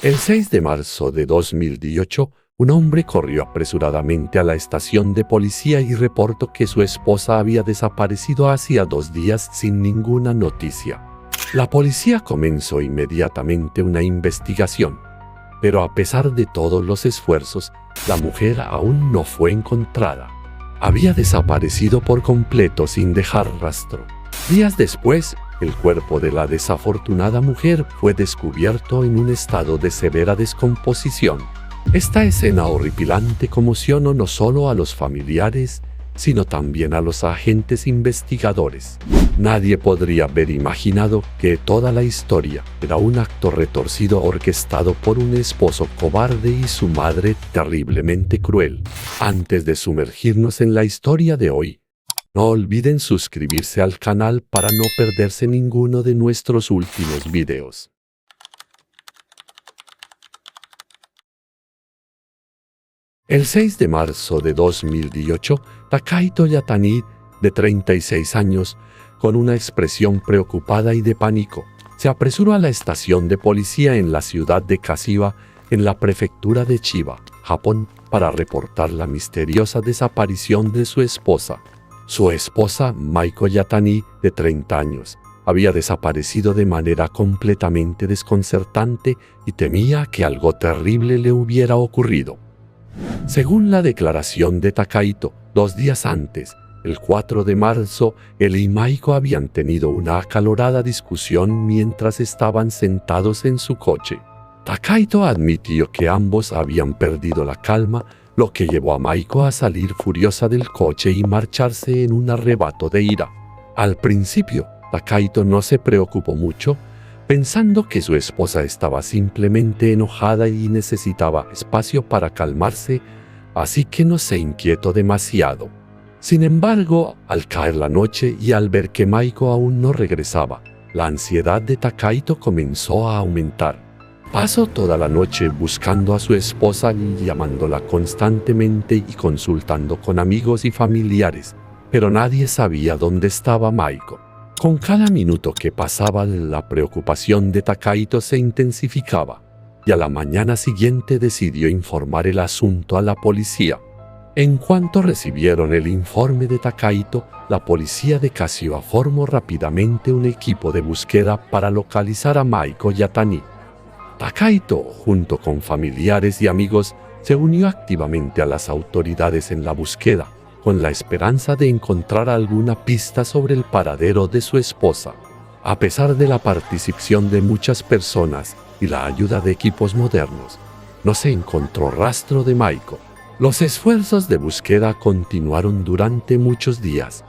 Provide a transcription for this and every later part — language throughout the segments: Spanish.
El 6 de marzo de 2018, un hombre corrió apresuradamente a la estación de policía y reportó que su esposa había desaparecido hacía 2 días sin ninguna noticia. La policía comenzó inmediatamente una investigación, pero a pesar de todos los esfuerzos, la mujer aún no fue encontrada. Había desaparecido por completo sin dejar rastro. Días después, el cuerpo de la desafortunada mujer fue descubierto en un estado de severa descomposición. Esta escena horripilante conmocionó no solo a los familiares, sino también a los agentes investigadores. Nadie podría haber imaginado que toda la historia era un acto retorcido orquestado por un esposo cobarde y su madre terriblemente cruel. Antes de sumergirnos en la historia de hoy, no olviden suscribirse al canal para no perderse ninguno de nuestros últimos videos. El 6 de marzo de 2018, Takaito Yatani, de 36 años, con una expresión preocupada y de pánico, se apresuró a la estación de policía en la ciudad de Kashiwa, en la prefectura de Chiba, Japón, para reportar la misteriosa desaparición de su esposa. Su esposa, Maiko Yatani, de 30 años, había desaparecido de manera completamente desconcertante y temía que algo terrible le hubiera ocurrido. Según la declaración de Takaito, 2 días antes, el 4 de marzo, él y Maiko habían tenido una acalorada discusión mientras estaban sentados en su coche. Takaito admitió que ambos habían perdido la calma, lo que llevó a Maiko a salir furiosa del coche y marcharse en un arrebato de ira. Al principio, Takaito no se preocupó mucho, pensando que su esposa estaba simplemente enojada y necesitaba espacio para calmarse, así que no se inquietó demasiado. Sin embargo, al caer la noche y al ver que Maiko aún no regresaba, la ansiedad de Takaito comenzó a aumentar. Pasó toda la noche buscando a su esposa y llamándola constantemente y consultando con amigos y familiares, pero nadie sabía dónde estaba Maiko. Con cada minuto que pasaba, la preocupación de Takaito se intensificaba, y a la mañana siguiente decidió informar el asunto a la policía. En cuanto recibieron el informe de Takaito, la policía de Kashiwa formó rápidamente un equipo de búsqueda para localizar a Maiko Yatani. Takaito, junto con familiares y amigos, se unió activamente a las autoridades en la búsqueda, con la esperanza de encontrar alguna pista sobre el paradero de su esposa. A pesar de la participación de muchas personas y la ayuda de equipos modernos, no se encontró rastro de Maiko. Los esfuerzos de búsqueda continuaron durante muchos días,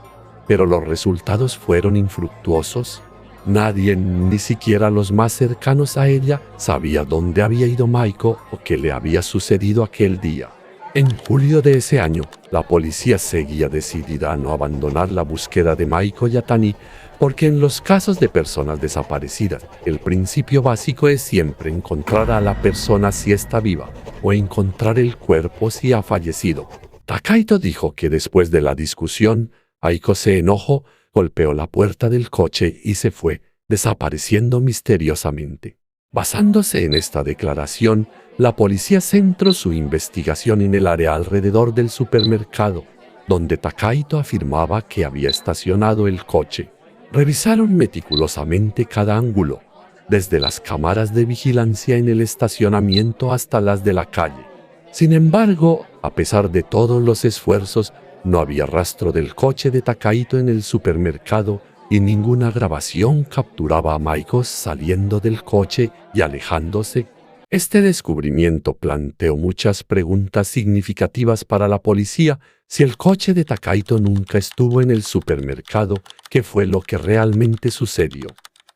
pero los resultados fueron infructuosos. Nadie, ni siquiera los más cercanos a ella, sabía dónde había ido Maiko o qué le había sucedido aquel día. En julio de ese año, la policía seguía decidida a no abandonar la búsqueda de Maiko Yatani, porque en los casos de personas desaparecidas, el principio básico es siempre encontrar a la persona si está viva, o encontrar el cuerpo si ha fallecido. Takaito dijo que después de la discusión, Maiko se enojó, golpeó la puerta del coche y se fue, desapareciendo misteriosamente. Basándose en esta declaración, la policía centró su investigación en el área alrededor del supermercado, donde Takaito afirmaba que había estacionado el coche. Revisaron meticulosamente cada ángulo, desde las cámaras de vigilancia en el estacionamiento hasta las de la calle. Sin embargo, a pesar de todos los esfuerzos, no había rastro del coche de Takaito en el supermercado y ninguna grabación capturaba a Maiko saliendo del coche y alejándose. Este descubrimiento planteó muchas preguntas significativas para la policía. Si el coche de Takaito nunca estuvo en el supermercado, ¿qué fue lo que realmente sucedió?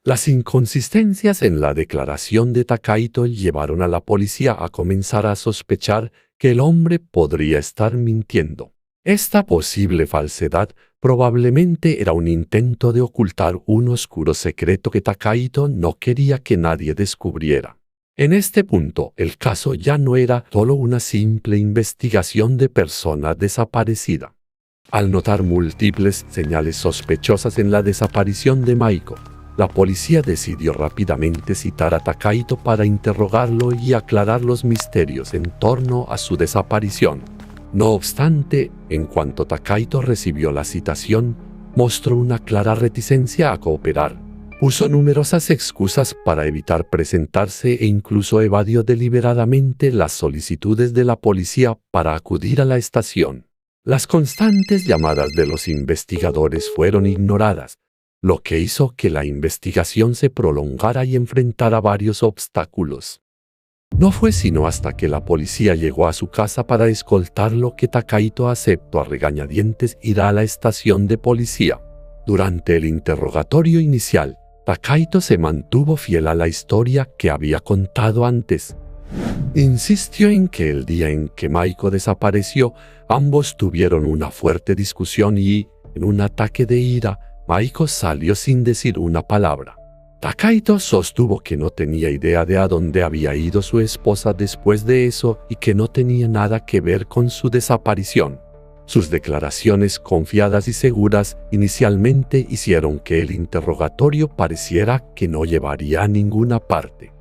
Las inconsistencias en la declaración de Takaito llevaron a la policía a comenzar a sospechar que el hombre podría estar mintiendo. Esta posible falsedad probablemente era un intento de ocultar un oscuro secreto que Takaito no quería que nadie descubriera. En este punto, el caso ya no era solo una simple investigación de persona desaparecida. Al notar múltiples señales sospechosas en la desaparición de Maiko, La policía decidió rápidamente citar a Takaito para interrogarlo y aclarar los misterios en torno a su desaparición. No obstante, en cuanto Takaito recibió la citación, mostró una clara reticencia a cooperar. Usó numerosas excusas para evitar presentarse e incluso evadió deliberadamente las solicitudes de la policía para acudir a la estación. Las constantes llamadas de los investigadores fueron ignoradas, lo que hizo que la investigación se prolongara y enfrentara varios obstáculos. No fue sino hasta que la policía llegó a su casa para escoltarlo que Takaito aceptó a regañadientes ir a la estación de policía. Durante el interrogatorio inicial, Takaito se mantuvo fiel a la historia que había contado antes. Insistió en que el día en que Maiko desapareció, ambos tuvieron una fuerte discusión y, en un ataque de ira, Maiko salió sin decir una palabra. Takaito sostuvo que no tenía idea de a dónde había ido su esposa después de eso y que no tenía nada que ver con su desaparición. Sus declaraciones confiadas y seguras inicialmente hicieron que el interrogatorio pareciera que no llevaría a ninguna parte.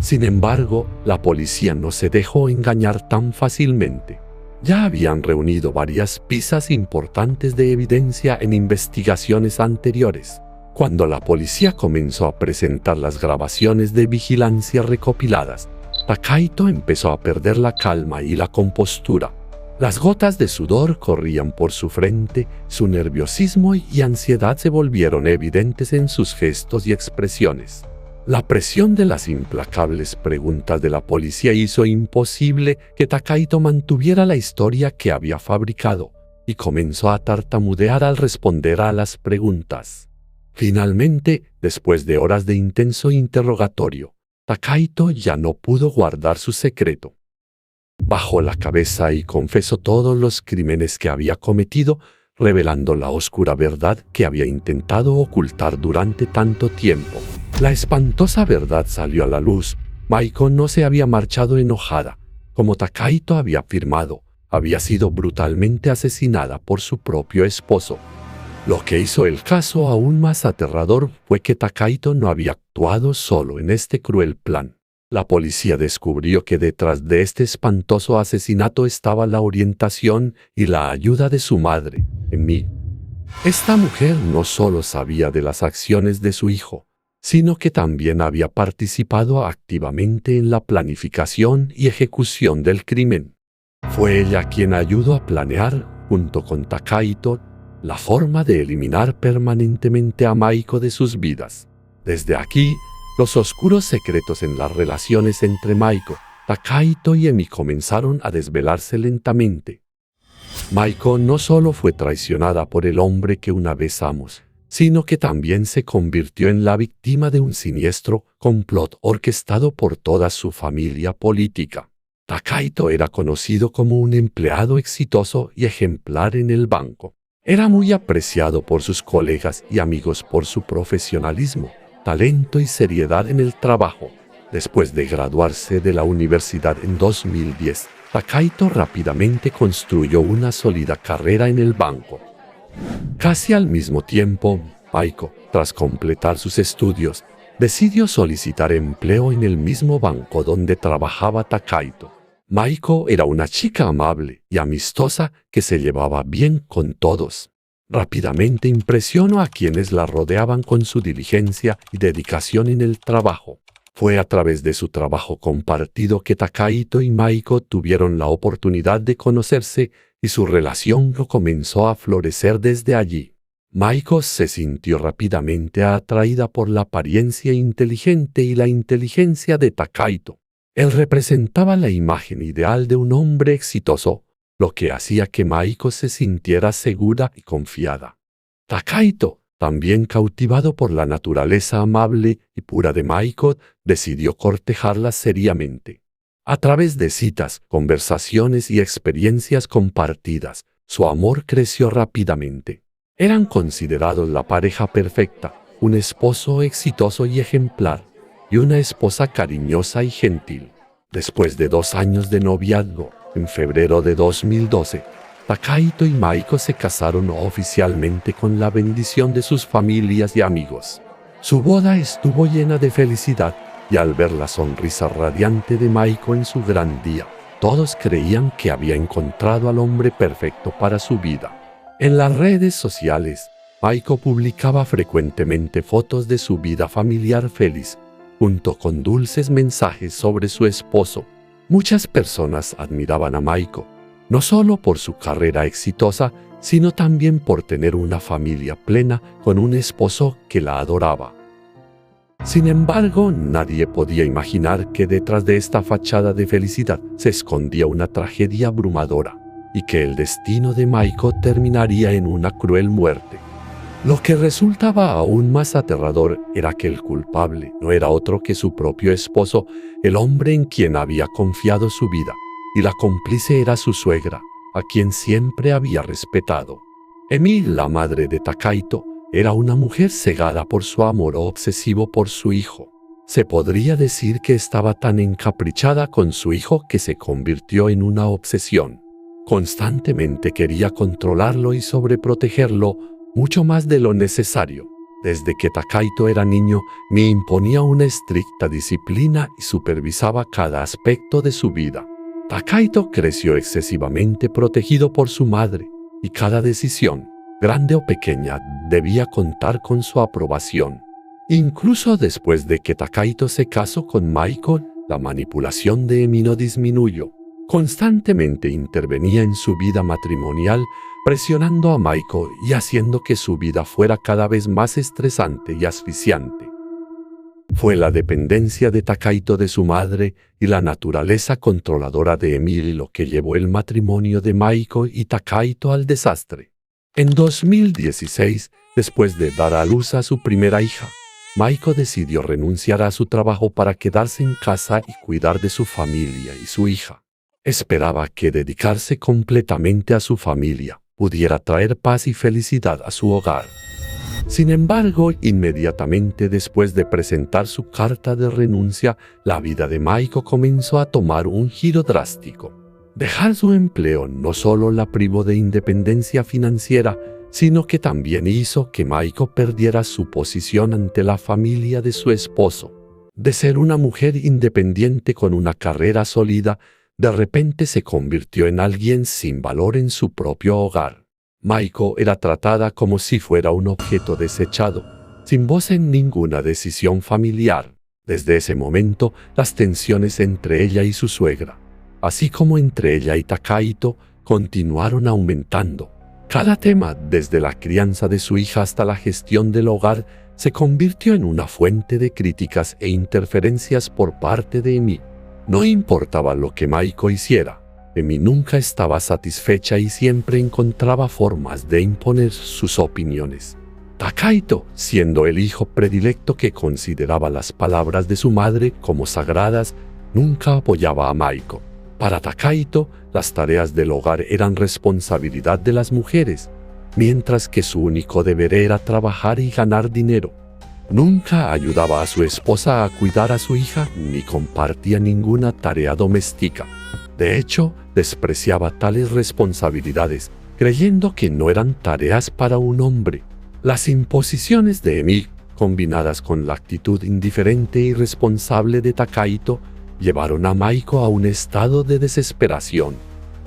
Sin embargo, la policía no se dejó engañar tan fácilmente. Ya habían reunido varias piezas importantes de evidencia en investigaciones anteriores. Cuando la policía comenzó a presentar las grabaciones de vigilancia recopiladas, Takaito empezó a perder la calma y la compostura. Las gotas de sudor corrían por su frente, su nerviosismo y ansiedad se volvieron evidentes en sus gestos y expresiones. La presión de las implacables preguntas de la policía hizo imposible que Takaito mantuviera la historia que había fabricado y comenzó a tartamudear al responder a las preguntas. Finalmente, después de horas de intenso interrogatorio, Takaito ya no pudo guardar su secreto. Bajó la cabeza y confesó todos los crímenes que había cometido, revelando la oscura verdad que había intentado ocultar durante tanto tiempo. La espantosa verdad salió a la luz. Maiko no se había marchado enojada. Como Takaito había afirmado, había sido brutalmente asesinada por su propio esposo. Lo que hizo el caso aún más aterrador fue que Takaito no había actuado solo en este cruel plan. La policía descubrió que detrás de este espantoso asesinato estaba la orientación y la ayuda de su madre, Emi. Esta mujer no solo sabía de las acciones de su hijo, sino que también había participado activamente en la planificación y ejecución del crimen. Fue ella quien ayudó a planear, junto con Takaito, la forma de eliminar permanentemente a Maiko de sus vidas. Desde aquí, los oscuros secretos en las relaciones entre Maiko, Takaito y Emi comenzaron a desvelarse lentamente. Maiko no solo fue traicionada por el hombre que una vez amamos, sino que también se convirtió en la víctima de un siniestro complot orquestado por toda su familia política. Takaito era conocido como un empleado exitoso y ejemplar en el banco. Era muy apreciado por sus colegas y amigos por su profesionalismo, talento y seriedad en el trabajo. Después de graduarse de la universidad en 2010, Takaito rápidamente construyó una sólida carrera en el banco. Casi al mismo tiempo, Maiko, tras completar sus estudios, decidió solicitar empleo en el mismo banco donde trabajaba Takaito. Maiko era una chica amable y amistosa que se llevaba bien con todos. Rápidamente impresionó a quienes la rodeaban con su diligencia y dedicación en el trabajo. Fue a través de su trabajo compartido que Takaito y Maiko tuvieron la oportunidad de conocerse y su relación comenzó a florecer desde allí. Maiko se sintió rápidamente atraída por la apariencia inteligente y la inteligencia de Takaito. Él representaba la imagen ideal de un hombre exitoso, lo que hacía que Maiko se sintiera segura y confiada. Takaito, también cautivado por la naturaleza amable y pura de Maiko, decidió cortejarla seriamente. A través de citas, conversaciones y experiencias compartidas, su amor creció rápidamente. Eran considerados la pareja perfecta, un esposo exitoso y ejemplar, y una esposa cariñosa y gentil. Después de 2 años de noviazgo, en febrero de 2012, Takaito y Maiko se casaron oficialmente con la bendición de sus familias y amigos. Su boda estuvo llena de felicidad y al ver la sonrisa radiante de Maiko en su gran día, todos creían que había encontrado al hombre perfecto para su vida. En las redes sociales, Maiko publicaba frecuentemente fotos de su vida familiar feliz, junto con dulces mensajes sobre su esposo. Muchas personas admiraban a Maiko, no solo por su carrera exitosa, sino también por tener una familia plena con un esposo que la adoraba. Sin embargo, nadie podía imaginar que detrás de esta fachada de felicidad se escondía una tragedia abrumadora y que el destino de Maiko terminaría en una cruel muerte. Lo que resultaba aún más aterrador era que el culpable no era otro que su propio esposo, el hombre en quien había confiado su vida, y la cómplice era su suegra, a quien siempre había respetado. Emi, la madre de Takaito, era una mujer cegada por su amor obsesivo por su hijo. Se podría decir que estaba tan encaprichada con su hijo que se convirtió en una obsesión. Constantemente quería controlarlo y sobreprotegerlo mucho más de lo necesario. Desde que Takaito era niño, me imponía una estricta disciplina y supervisaba cada aspecto de su vida. Takaito creció excesivamente protegido por su madre, y cada decisión, grande o pequeña, debía contar con su aprobación. Incluso después de que Takaito se casó con Maiko, la manipulación de Emi no disminuyó. Constantemente intervenía en su vida matrimonial, presionando a Maiko y haciendo que su vida fuera cada vez más estresante y asfixiante. Fue la dependencia de Takaito de su madre y la naturaleza controladora de Emi lo que llevó el matrimonio de Maiko y Takaito al desastre. En 2016, después de dar a luz a su primera hija, Maiko decidió renunciar a su trabajo para quedarse en casa y cuidar de su familia y su hija. Esperaba que dedicarse completamente a su familia pudiera traer paz y felicidad a su hogar. Sin embargo, inmediatamente después de presentar su carta de renuncia, la vida de Maiko comenzó a tomar un giro drástico. Dejar su empleo no solo la privó de independencia financiera, sino que también hizo que Maiko perdiera su posición ante la familia de su esposo. De ser una mujer independiente con una carrera sólida, de repente se convirtió en alguien sin valor en su propio hogar. Maiko era tratada como si fuera un objeto desechado, sin voz en ninguna decisión familiar. Desde ese momento, las tensiones entre ella y su suegra, así como entre ella y Takaito, continuaron aumentando. Cada tema, desde la crianza de su hija hasta la gestión del hogar, se convirtió en una fuente de críticas e interferencias por parte de Emi. No importaba lo que Maiko hiciera, Emi nunca estaba satisfecha y siempre encontraba formas de imponer sus opiniones. Takaito, siendo el hijo predilecto que consideraba las palabras de su madre como sagradas, nunca apoyaba a Maiko. Para Takaito, las tareas del hogar eran responsabilidad de las mujeres, mientras que su único deber era trabajar y ganar dinero. Nunca ayudaba a su esposa a cuidar a su hija ni compartía ninguna tarea doméstica. De hecho, despreciaba tales responsabilidades, creyendo que no eran tareas para un hombre. Las imposiciones de Emi, combinadas con la actitud indiferente e irresponsable de Takaito, llevaron a Maiko a un estado de desesperación.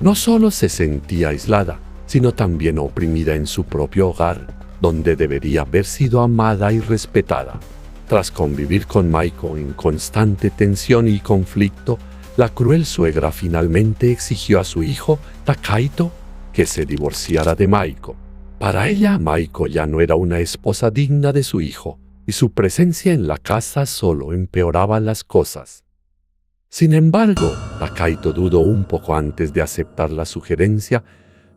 No solo se sentía aislada, sino también oprimida en su propio hogar, donde debería haber sido amada y respetada. Tras convivir con Maiko en constante tensión y conflicto, la cruel suegra finalmente exigió a su hijo, Takaito, que se divorciara de Maiko. Para ella, Maiko ya no era una esposa digna de su hijo, y su presencia en la casa solo empeoraba las cosas. Sin embargo, Takaito dudó un poco antes de aceptar la sugerencia,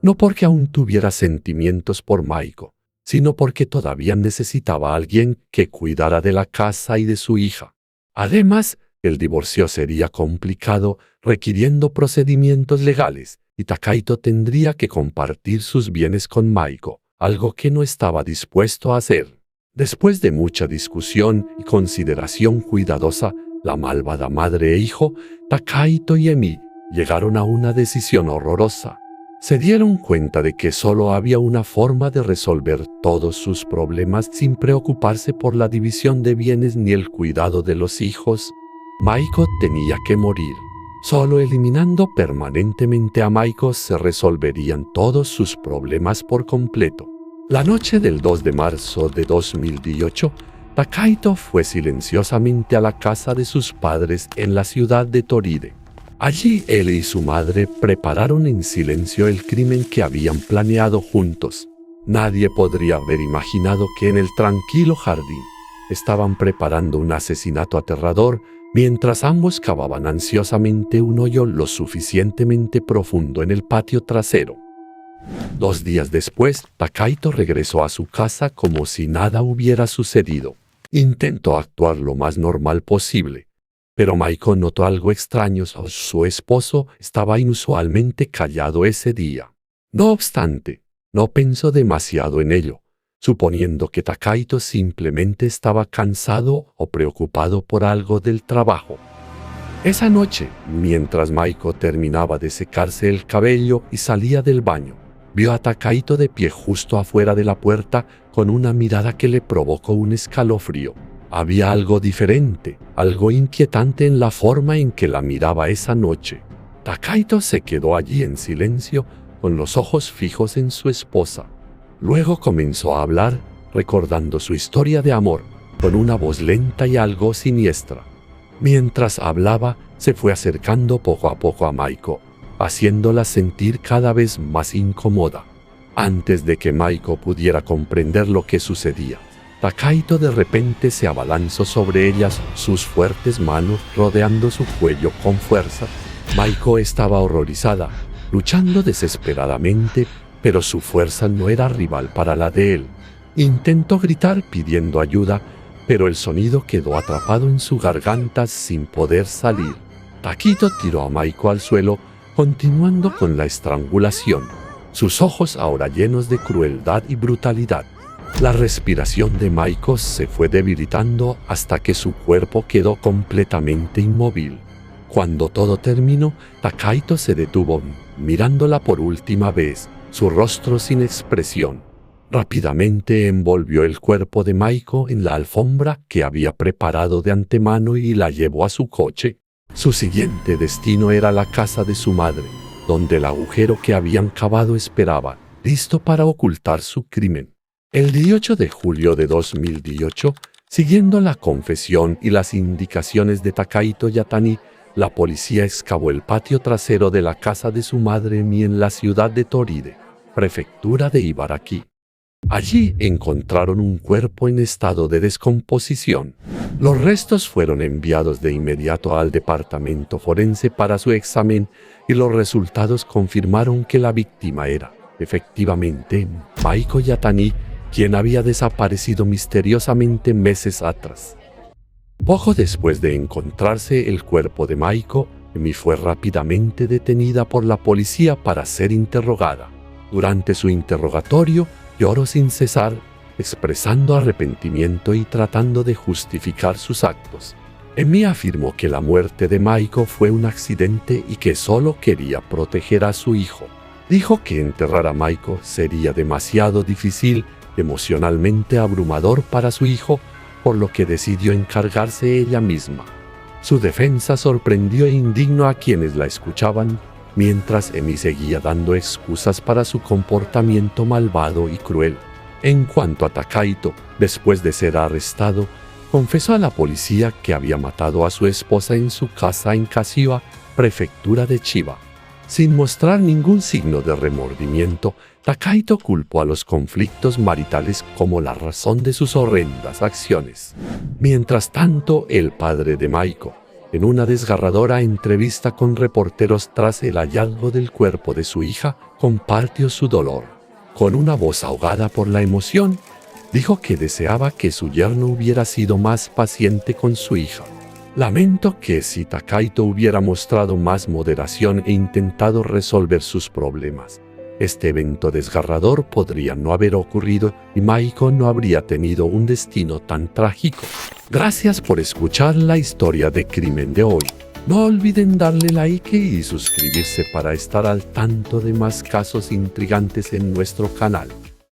no porque aún tuviera sentimientos por Maiko, sino porque todavía necesitaba a alguien que cuidara de la casa y de su hija. Además, el divorcio sería complicado, requiriendo procedimientos legales, y Takaito tendría que compartir sus bienes con Maiko, algo que no estaba dispuesto a hacer. Después de mucha discusión y consideración cuidadosa, la malvada madre e hijo, Takaito y Emi, llegaron a una decisión horrorosa. Se dieron cuenta de que solo había una forma de resolver todos sus problemas sin preocuparse por la división de bienes ni el cuidado de los hijos. Maiko tenía que morir. Solo eliminando permanentemente a Maiko se resolverían todos sus problemas por completo. La noche del 2 de marzo de 2018, Takaito fue silenciosamente a la casa de sus padres en la ciudad de Toride. Allí él y su madre prepararon en silencio el crimen que habían planeado juntos. Nadie podría haber imaginado que en el tranquilo jardín estaban preparando un asesinato aterrador mientras ambos cavaban ansiosamente un hoyo lo suficientemente profundo en el patio trasero. 2 días después, Takaito regresó a su casa como si nada hubiera sucedido. Intentó actuar lo más normal posible, pero Maiko notó algo extraño. Su esposo estaba inusualmente callado ese día. No obstante, no pensó demasiado en ello, suponiendo que Takaito simplemente estaba cansado o preocupado por algo del trabajo. Esa noche, mientras Maiko terminaba de secarse el cabello y salía del baño, vio a Takaito de pie justo afuera de la puerta con una mirada que le provocó un escalofrío. Había algo diferente, algo inquietante en la forma en que la miraba esa noche. Takaito se quedó allí en silencio, con los ojos fijos en su esposa. Luego comenzó a hablar, recordando su historia de amor, con una voz lenta y algo siniestra. Mientras hablaba, se fue acercando poco a poco a Maiko, haciéndola sentir cada vez más incómoda. Antes de que Maiko pudiera comprender lo que sucedía, Takaito de repente se abalanzó sobre ellas, sus fuertes manos rodeando su cuello con fuerza. Maiko estaba horrorizada, luchando desesperadamente, pero su fuerza no era rival para la de él. Intentó gritar pidiendo ayuda, pero el sonido quedó atrapado en su garganta sin poder salir. Takaito tiró a Maiko al suelo, continuando con la estrangulación, sus ojos ahora llenos de crueldad y brutalidad. La respiración de Maiko se fue debilitando hasta que su cuerpo quedó completamente inmóvil. Cuando todo terminó, Takaito se detuvo, mirándola por última vez, su rostro sin expresión. Rápidamente envolvió el cuerpo de Maiko en la alfombra que había preparado de antemano y la llevó a su coche. Su siguiente destino era la casa de su madre, donde el agujero que habían cavado esperaba, listo para ocultar su crimen. El 18 de julio de 2018, siguiendo la confesión y las indicaciones de Takaito Yatani, la policía excavó el patio trasero de la casa de su madre en la ciudad de Toride, prefectura de Ibaraki. Allí encontraron un cuerpo en estado de descomposición. Los restos fueron enviados de inmediato al departamento forense para su examen y los resultados confirmaron que la víctima era, efectivamente, Maiko Yatani, quien había desaparecido misteriosamente meses atrás. Poco después de encontrarse el cuerpo de Maiko, Emi fue rápidamente detenida por la policía para ser interrogada. Durante su interrogatorio, lloró sin cesar, expresando arrepentimiento y tratando de justificar sus actos. Emi afirmó que la muerte de Maiko fue un accidente y que solo quería proteger a su hijo. Dijo que enterrar a Maiko sería demasiado difícil, emocionalmente abrumador para su hijo, por lo que decidió encargarse ella misma. Su defensa sorprendió e indignó a quienes la escuchaban, mientras Emi seguía dando excusas para su comportamiento malvado y cruel. En cuanto a Takaito, después de ser arrestado, confesó a la policía que había matado a su esposa en su casa en Kashiwa, prefectura de Chiba. Sin mostrar ningún signo de remordimiento, Takaito culpó a los conflictos maritales como la razón de sus horrendas acciones. Mientras tanto, el padre de Maiko, en una desgarradora entrevista con reporteros tras el hallazgo del cuerpo de su hija, compartió su dolor. Con una voz ahogada por la emoción, dijo que deseaba que su yerno hubiera sido más paciente con su hija. Lamento que si Takaito hubiera mostrado más moderación e intentado resolver sus problemas, este evento desgarrador podría no haber ocurrido y Maiko no habría tenido un destino tan trágico. Gracias por escuchar la historia de crimen de hoy. No olviden darle like y suscribirse para estar al tanto de más casos intrigantes en nuestro canal.